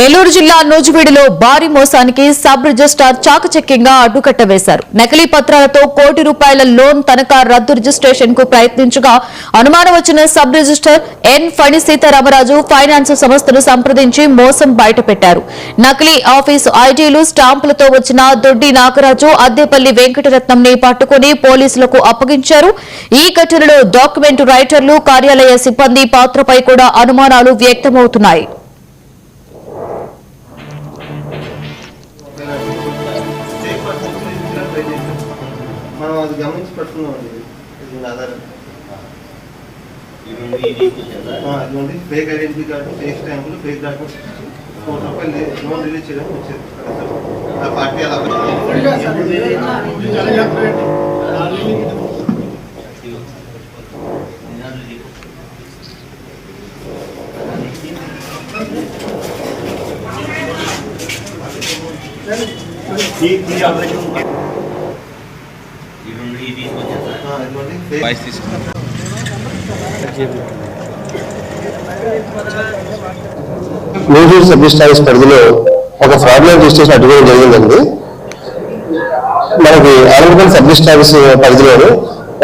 ఏలూరు జిల్లా నూజివీడులో భారీ మోసానికి సబ్ రిజిస్ట్రార్ చాకచక్యంగా అడ్డుకట్ట వేశారు. నకిలీ పత్రాలతో ₹1,00,00,000 లోన్ తనఖా రద్దు రిజిస్ట్రేషన్ కు ప్రయత్నించగా అనుమానం వచ్చిన సబ్ రిజిస్ట్రార్ ఎన్ ఫణి సీతారామరాజు ఫైనాన్స్ సంస్థను సంప్రదించి మోసం బయటపెట్టారు. నకిలీ ఆఫీసు ఐడీలు స్టాంపులతో వచ్చిన దొడ్డి నాగరాజు అద్దెపల్లి వెంకటరత్నంని పట్టుకుని పోలీసులకు అప్పగించారు. ఈ ఘటనలో డాక్యుమెంట్ రైటర్లు కార్యాలయ సిబ్బంది పాత్రపై కూడా అనుమానాలు వ్యక్తమవుతున్నాయి. మనం అది గమనించి పట్టుకున్నామండి. ఇది ఆధారం ఇటువంటి ఫేక్ ఐడెంటిటీ కార్డు, ఫేక్ స్టాంపులు, ఫేక్ డాక్యుమెంట్స్ ₹1,00,000 లోన్ రిలీజ్ చేయడం వచ్చేది. ఆ పార్టీ అలా నూజివీడు సబ్ రిజిస్ట్రార్ పరిధిలో ఒక ఫ్రాడ్లెంట్ రిజిస్ట్రేషన్ అడ్డుకోవడం జరిగిందండి. మనకి ఆంధ్రప్రదేశ్ సబ్ రిజిస్ట్రార్ పరిధిలో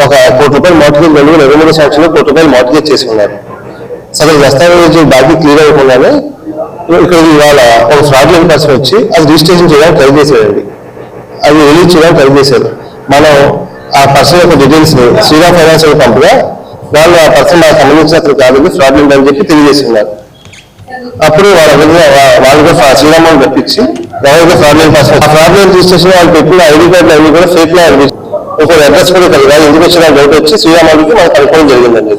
ఒక ₹1,00,00,000 మార్టిగేజ్ 2023 సంవత్సరంలో ₹1,00,00,000 మార్టిగేజ్ చేసుకున్నారు. సగం దస్తావేజు బాకీ క్లియర్ అవ్వకుండానే ఇక్కడ ఇవాళ ఒక ఫ్రాడ్లెంట్ పర్సన్ వచ్చి అది రిజిస్ట్రేషన్ చేయడానికి ట్రై చేశారండి. అది రిలీజ్ చేయడానికి ట్రై చేశారు. మనం ఆ పర్సన్ యొక్క డీటెయిల్స్ ని శ్రీరామ్ ఫైనాన్స్ పంపగా వాళ్ళు ఆ పర్సన్ నాకు సంబంధించిన అతను కాదు ఫ్రాడ్లెంట్ అని చెప్పి తెలియజేస్తున్నారు. అప్పుడు వాళ్ళకి శ్రీరామ్ అని తెప్పించి ఎవరికి ఫ్రాడ్లెంట్ పర్సన్ ఆ ఫ్రాడ్లెంట్ రిజిస్ట్రేషన్ వాళ్ళు పెట్టిన ఐడి కార్డులు అన్ని కూడా ఫేక్ లా అనిపించింది. ఒక అడ్రస్ కూడా కలిగి ఎందుకు వచ్చిన డౌట్ వచ్చి శ్రీరామానికి మనకు కనుక్కోవడం జరిగిందండి.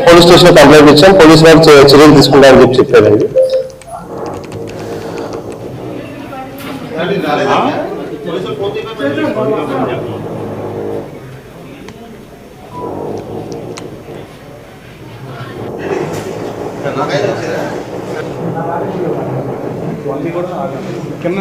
పోలీస్ స్టేషన్ కంప్లైంట్ ఇచ్చాం. పోలీసు వారు చర్యలు తీసుకుంటారని చెప్పి చెప్పారండి. కింద